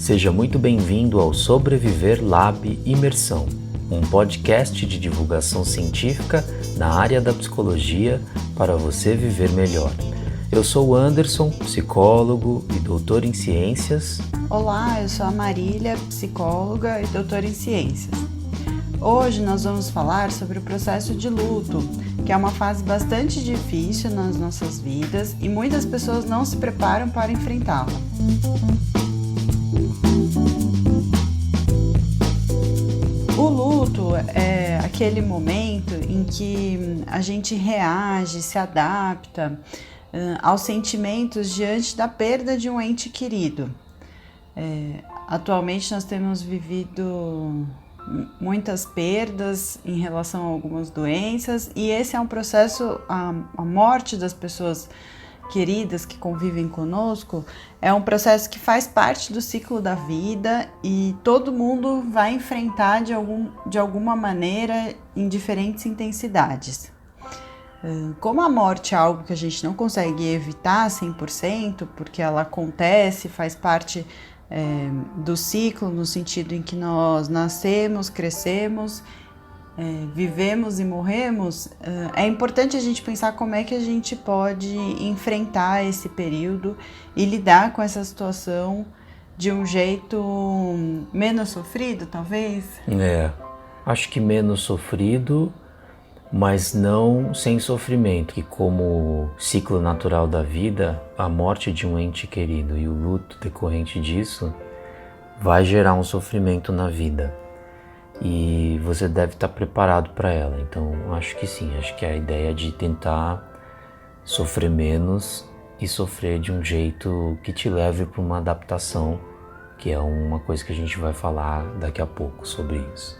Seja muito bem-vindo ao Sobreviver Lab Imersão, um podcast de divulgação científica na área da psicologia para você viver melhor. Eu sou o Anderson, psicólogo e doutor em ciências. Olá, eu sou a Marília, psicóloga e doutora em ciências. Hoje nós vamos falar sobre o processo de luto, que é uma fase bastante difícil nas nossas vidas e muitas pessoas não se preparam para enfrentá-la. O luto é aquele momento em que a gente reage, se adapta aos sentimentos diante da perda de um ente querido. Atualmente nós temos vivido muitas perdas em relação a algumas doenças e esse é um processo, a morte das pessoas queridas que convivem conosco é um processo que faz parte do ciclo da vida e todo mundo vai enfrentar de alguma maneira em diferentes intensidades. Como a morte é algo que a gente não consegue evitar 100%, porque ela acontece, faz parte do ciclo, no sentido em que nós nascemos, crescemos, vivemos e morremos, é importante a gente pensar como é que a gente pode enfrentar esse período e lidar com essa situação de um jeito menos sofrido, talvez? Acho que menos sofrido, mas não sem sofrimento, que como ciclo natural da vida, a morte de um ente querido e o luto decorrente disso vai gerar um sofrimento na vida e você deve estar preparado para ela. Então acho que sim, acho que a ideia é de tentar sofrer menos e sofrer de um jeito que te leve para uma adaptação, que é uma coisa que a gente vai falar daqui a pouco sobre isso.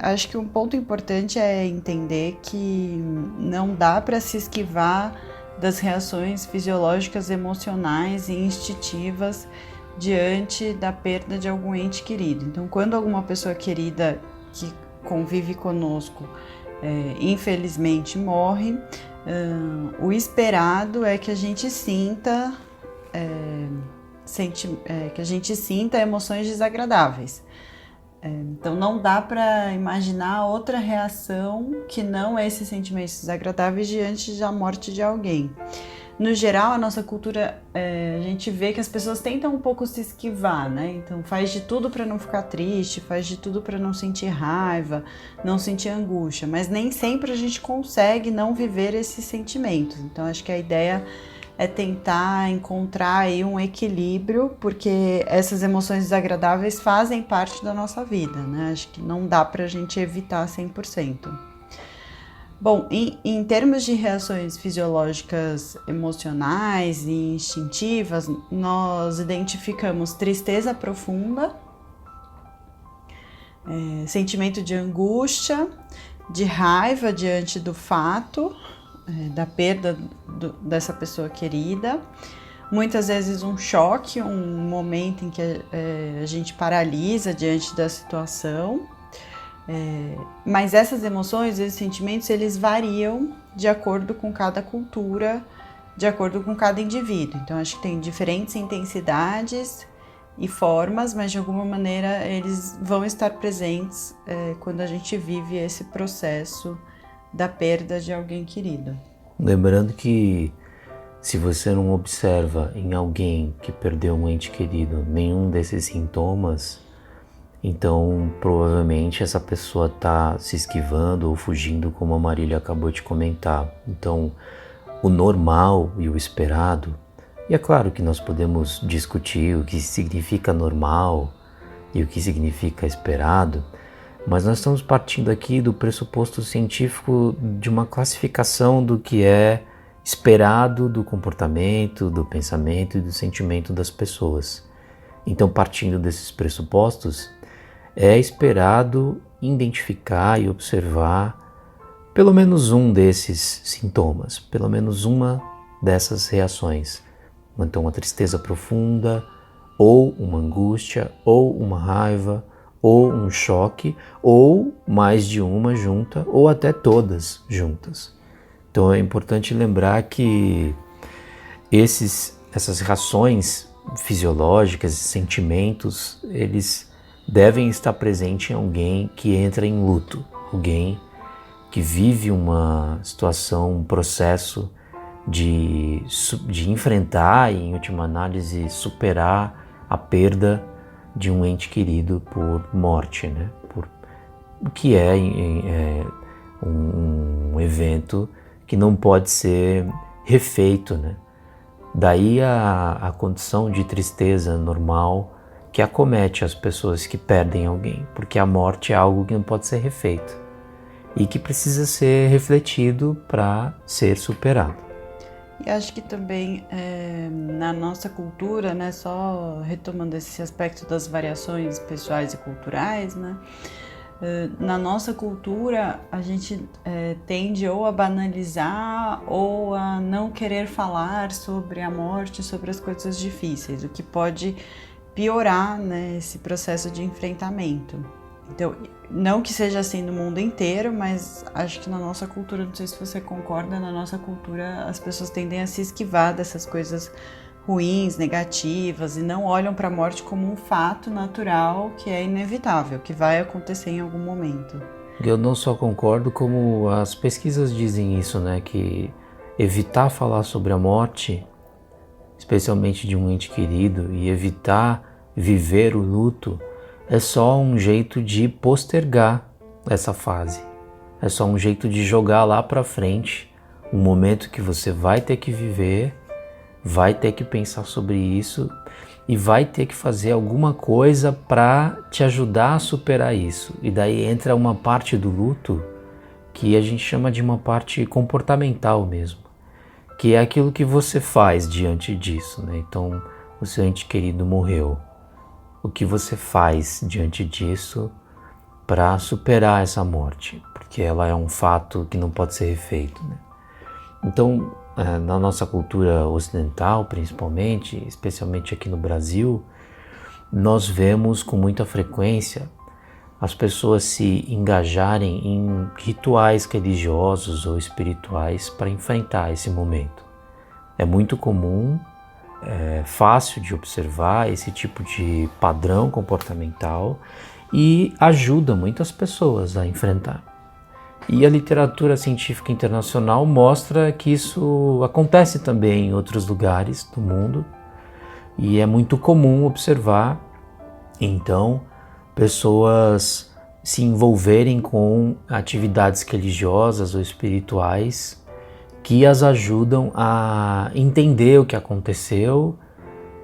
Acho que um ponto importante é entender que não dá para se esquivar das reações fisiológicas, emocionais e instintivas diante da perda de algum ente querido. Então, quando alguma pessoa querida que convive conosco, infelizmente morre, o esperado é que a gente sinta emoções desagradáveis. Então não dá para imaginar outra reação que não esses sentimentos desagradáveis diante da morte de alguém. No geral, a nossa cultura, a gente vê que as pessoas tentam um pouco se esquivar, né? Então faz de tudo para não ficar triste, faz de tudo para não sentir raiva, não sentir angústia, mas nem sempre a gente consegue não viver esses sentimentos. Então acho que a ideia é tentar encontrar aí um equilíbrio, porque essas emoções desagradáveis fazem parte da nossa vida, né? Acho que não dá pra gente evitar 100%. Bom, em termos de reações fisiológicas emocionais e instintivas, nós identificamos tristeza profunda, sentimento de angústia, de raiva diante do fato da perda dessa pessoa querida, muitas vezes um choque, um momento em que a gente paralisa diante da situação, mas essas emoções, esses sentimentos, eles variam de acordo com cada cultura, de acordo com cada indivíduo. Então acho que tem diferentes intensidades e formas, mas de alguma maneira eles vão estar presentes quando a gente vive esse processo da perda de alguém querido. Lembrando que se você não observa em alguém que perdeu um ente querido nenhum desses sintomas, então provavelmente essa pessoa está se esquivando ou fugindo, como a Marília acabou de comentar. Então o normal e o esperado, e é claro que nós podemos discutir o que significa normal e o que significa esperado, mas nós estamos partindo aqui do pressuposto científico de uma classificação do que é esperado do comportamento, do pensamento e do sentimento das pessoas. Então, partindo desses pressupostos, é esperado identificar e observar pelo menos um desses sintomas, pelo menos uma dessas reações. Então, uma tristeza profunda, ou uma angústia, ou uma raiva, ou um choque, ou mais de uma junta, ou até todas juntas. Então é importante lembrar que essas reações fisiológicas, sentimentos, eles devem estar presentes em alguém que entra em luto, alguém que vive uma situação, um processo de enfrentar e, em última análise, superar a perda de um ente querido por morte, né? O que é um evento que não pode ser refeito, né? Daí a condição de tristeza normal que acomete as pessoas que perdem alguém, porque a morte é algo que não pode ser refeito e que precisa ser refletido para ser superado. E acho que também na nossa cultura, né, só retomando esse aspecto das variações pessoais e culturais, né, na nossa cultura a gente tende ou a banalizar ou a não querer falar sobre a morte, sobre as coisas difíceis, o que pode piorar, né, esse processo de enfrentamento. Então, não que seja assim no mundo inteiro, mas acho que na nossa cultura, não sei se você concorda, na nossa cultura as pessoas tendem a se esquivar dessas coisas ruins, negativas, e não olham para a morte como um fato natural que é inevitável, que vai acontecer em algum momento. Eu não só concordo, como as pesquisas dizem isso, né, que evitar falar sobre a morte, especialmente de um ente querido, e evitar viver o luto, é só um jeito de postergar essa fase. É só um jeito de jogar lá para frente um momento que você vai ter que viver, vai ter que pensar sobre isso e vai ter que fazer alguma coisa para te ajudar a superar isso. E daí entra uma parte do luto que a gente chama de uma parte comportamental mesmo, que é aquilo que você faz diante disso, né? Então, o seu ente querido morreu. O que você faz diante disso para superar essa morte, porque ela é um fato que não pode ser refeito, né? Então, na nossa cultura ocidental, principalmente, especialmente aqui no Brasil, nós vemos com muita frequência as pessoas se engajarem em rituais religiosos ou espirituais para enfrentar esse momento. É muito comum, é fácil de observar esse tipo de padrão comportamental e ajuda muitas pessoas a enfrentar. E a literatura científica internacional mostra que isso acontece também em outros lugares do mundo e é muito comum observar, então, pessoas se envolverem com atividades religiosas ou espirituais que as ajudam a entender o que aconteceu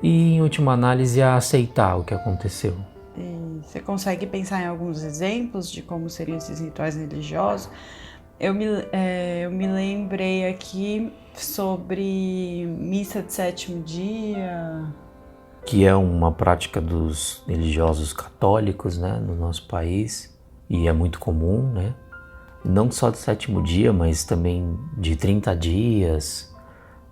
e, em última análise, a aceitar o que aconteceu. E você consegue pensar em alguns exemplos de como seriam esses rituais religiosos? Eu me lembrei aqui sobre missa de sétimo dia. Que é uma prática dos religiosos católicos, né, no nosso país, e é muito comum, né? Não só do sétimo dia, mas também de 30 dias.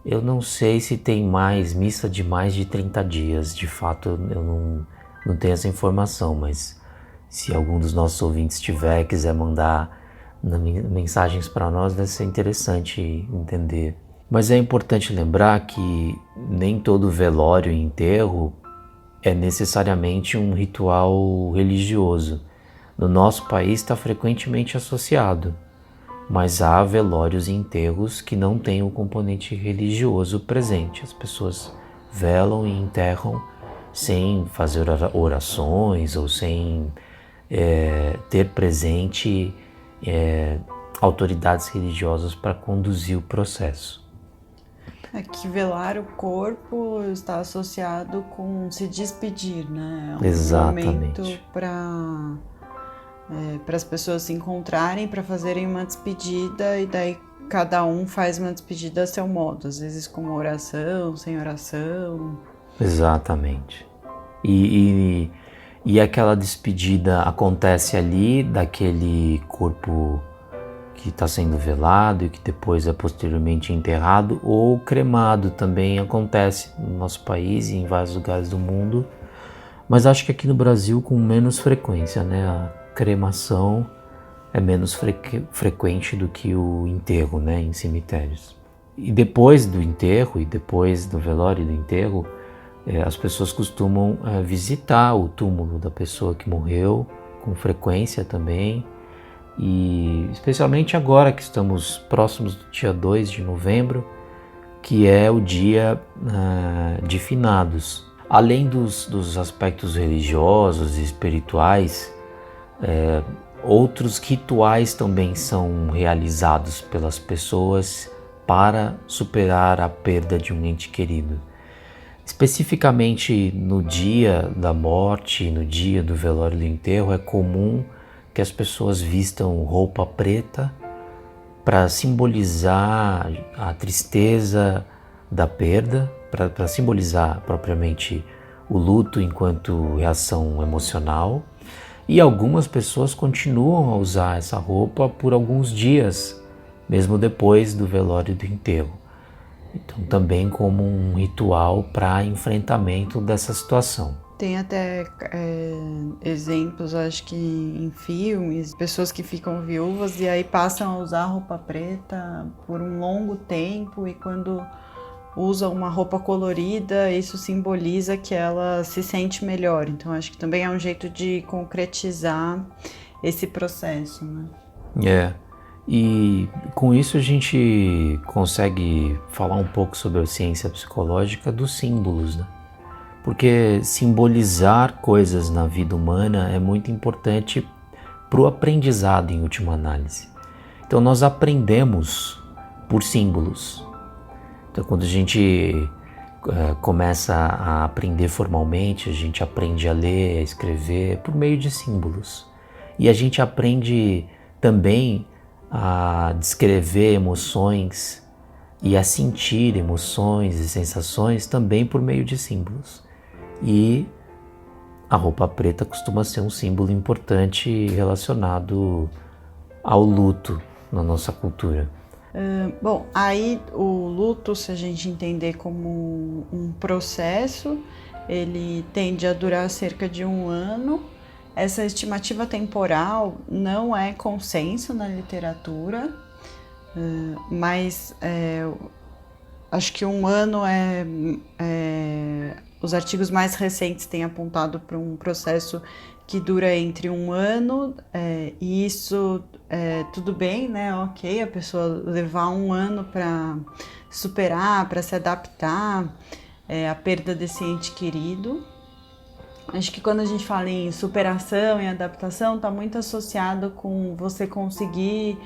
Eu não sei se tem mais missa de mais de 30 dias, de fato eu não tenho essa informação, mas se algum dos nossos ouvintes tiver e quiser mandar mensagens para nós, deve ser interessante entender. Mas é importante lembrar que nem todo velório e enterro é necessariamente um ritual religioso. No nosso país está frequentemente associado, mas há velórios e enterros que não têm o componente religioso presente. As pessoas velam e enterram sem fazer orações ou sem ter presente autoridades religiosas para conduzir o processo. É que velar o corpo está associado com se despedir, né? É um Exatamente. momento para as pessoas se encontrarem, para fazerem uma despedida, e daí cada um faz uma despedida a seu modo, às vezes com uma oração, sem oração. Exatamente. E aquela despedida acontece ali daquele corpo que está sendo velado e que depois é posteriormente enterrado, ou cremado também acontece no nosso país e em vários lugares do mundo, mas acho que aqui no Brasil com menos frequência, né? A cremação é menos frequente do que o enterro, né, em cemitérios. E depois do enterro e depois do velório e do enterro, As pessoas costumam visitar o túmulo da pessoa que morreu, com frequência também, e especialmente agora que estamos próximos do dia 2 de novembro, que é o dia de finados. Além dos aspectos religiosos e espirituais, outros rituais também são realizados pelas pessoas para superar a perda de um ente querido. Especificamente no dia da morte, no dia do velório e do enterro, é comum que as pessoas vistam roupa preta para simbolizar a tristeza da perda, para simbolizar propriamente o luto enquanto reação emocional. E algumas pessoas continuam a usar essa roupa por alguns dias, mesmo depois do velório e do enterro. Então, também como um ritual para enfrentamento dessa situação. Tem até exemplos, acho que em filmes, pessoas que ficam viúvas e aí passam a usar roupa preta por um longo tempo, e quando usam uma roupa colorida, isso simboliza que ela se sente melhor. Então, acho que também é um jeito de concretizar esse processo, né? E com isso a gente consegue falar um pouco sobre a ciência psicológica dos símbolos, né? Porque simbolizar coisas na vida humana é muito importante para o aprendizado, em última análise. Então nós aprendemos por símbolos. Então quando a gente começa a aprender formalmente, a gente aprende a ler, a escrever por meio de símbolos. E a gente aprende também a descrever emoções e a sentir emoções e sensações também por meio de símbolos. E a roupa preta costuma ser um símbolo importante relacionado ao luto na nossa cultura. Bom, aí o luto, se a gente entender como um processo, ele tende a durar cerca de 1 ano. Essa estimativa temporal não é consenso na literatura, mas acho que 1 ano os artigos mais recentes têm apontado para um processo que dura entre 1 ano, e isso tudo bem, né? Ok, a pessoa levar 1 ano para superar, para se adaptar à perda desse ente querido. Acho que quando a gente fala em superação e adaptação, está muito associado com você conseguir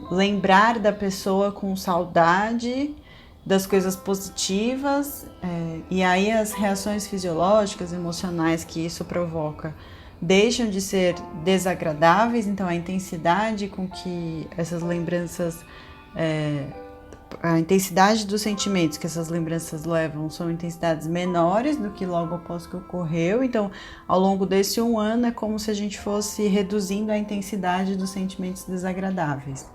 lembrar da pessoa com saudade das coisas positivas, e aí as reações fisiológicas, emocionais que isso provoca deixam de ser desagradáveis, então a intensidade com que essas lembranças a intensidade dos sentimentos que essas lembranças levam são intensidades menores do que logo após que ocorreu. Então, ao longo desse 1 ano, é como se a gente fosse reduzindo a intensidade dos sentimentos desagradáveis.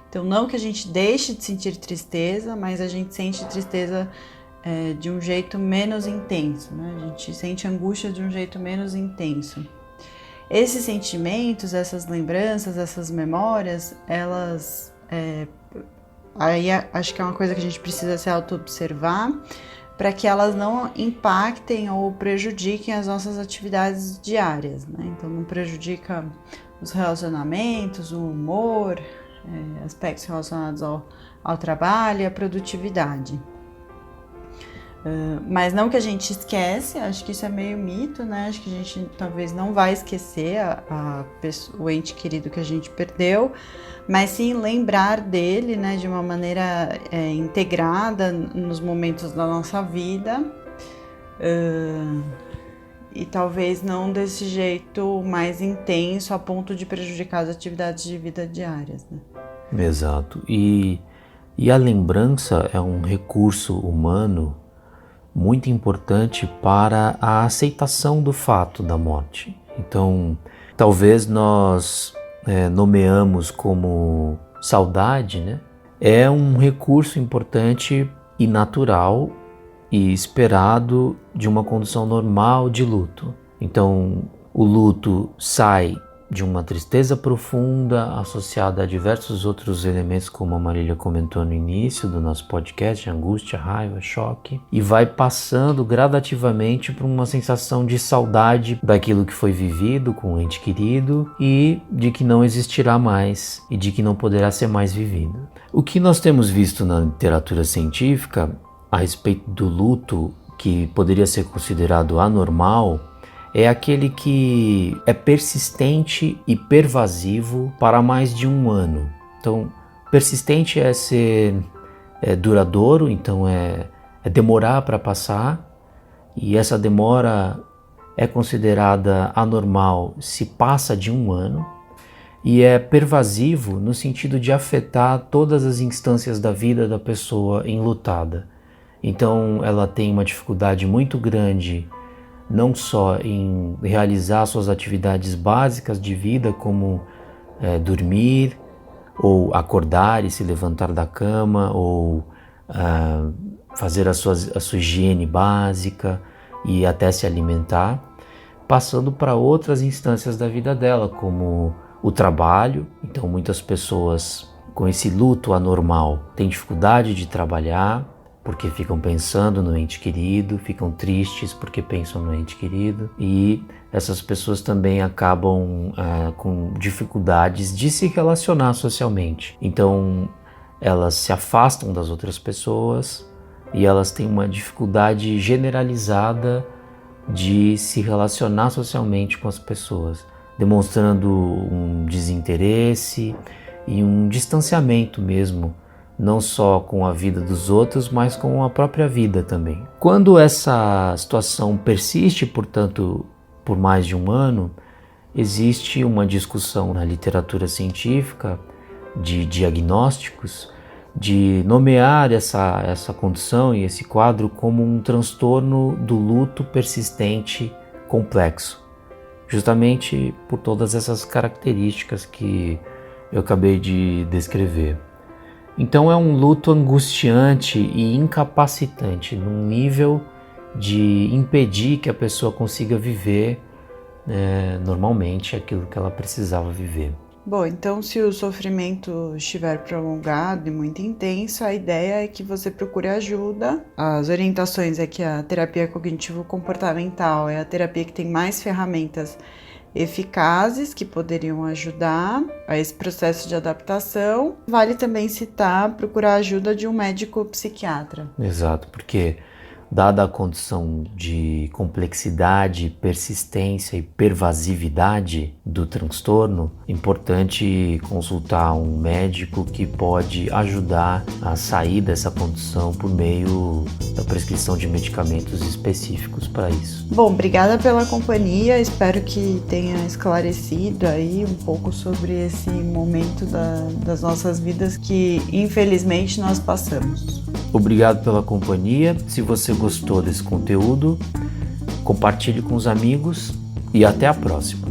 Então, não que a gente deixe de sentir tristeza, mas a gente sente tristeza de um jeito menos intenso, né? A gente sente angústia de um jeito menos intenso. Esses sentimentos, essas lembranças, essas memórias, elas... Aí acho que é uma coisa que a gente precisa se auto-observar para que elas não impactem ou prejudiquem as nossas atividades diárias, né? Então não prejudica os relacionamentos, o humor, aspectos relacionados ao trabalho e à produtividade. Mas não que a gente esquece, acho que isso é meio mito, né? Acho que a gente talvez não vai esquecer o ente querido que a gente perdeu, mas sim lembrar dele, né, de uma maneira integrada nos momentos da nossa vida, e talvez não desse jeito mais intenso a ponto de prejudicar as atividades de vida diárias, né? Exato. E a lembrança é um recurso humano muito importante para a aceitação do fato da morte. Então, talvez nós nomeamos como saudade, né? É um recurso importante e natural e esperado de uma condição normal de luto. Então, o luto sai de uma tristeza profunda associada a diversos outros elementos, como a Marília comentou no início do nosso podcast, angústia, raiva, choque, e vai passando gradativamente por uma sensação de saudade daquilo que foi vivido com o ente querido e de que não existirá mais e de que não poderá ser mais vivido. O que nós temos visto na literatura científica a respeito do luto, que poderia ser considerado anormal, é aquele que é persistente e pervasivo para mais de um ano. Então, persistente é ser duradouro, então é demorar para passar, e essa demora é considerada anormal se passa de um ano, e é pervasivo no sentido de afetar todas as instâncias da vida da pessoa enlutada. Então, ela tem uma dificuldade muito grande não só em realizar suas atividades básicas de vida, como dormir, ou acordar e se levantar da cama, ou fazer a sua higiene básica e até se alimentar, passando para outras instâncias da vida dela, como o trabalho. Então, muitas pessoas com esse luto anormal têm dificuldade de trabalhar, porque ficam pensando no ente querido, ficam tristes porque pensam no ente querido, e essas pessoas também acabam com dificuldades de se relacionar socialmente. Então elas se afastam das outras pessoas e elas têm uma dificuldade generalizada de se relacionar socialmente com as pessoas, demonstrando um desinteresse e um distanciamento mesmo, não só com a vida dos outros, mas com a própria vida também. Quando essa situação persiste, portanto, por mais de um ano, existe uma discussão na literatura científica de diagnósticos de nomear essa condição e esse quadro como um transtorno do luto persistente complexo, justamente por todas essas características que eu acabei de descrever. Então é um luto angustiante e incapacitante, num nível de impedir que a pessoa consiga viver normalmente aquilo que ela precisava viver. Bom, então se o sofrimento estiver prolongado e muito intenso, a ideia é que você procure ajuda. As orientações é que a terapia cognitivo-comportamental é a terapia que tem mais ferramentas eficazes que poderiam ajudar a esse processo de adaptação. Vale também citar, procurar a ajuda de um médico psiquiatra. Exato, porque dada a condição de complexidade, persistência e pervasividade do transtorno, é importante consultar um médico que pode ajudar a sair dessa condição por meio da prescrição de medicamentos específicos para isso. Bom, obrigada pela companhia, espero que tenha esclarecido aí um pouco sobre esse momento das nossas vidas que infelizmente nós passamos. Obrigado pela companhia. Se você gostou desse conteúdo, compartilhe com os amigos e até a próxima.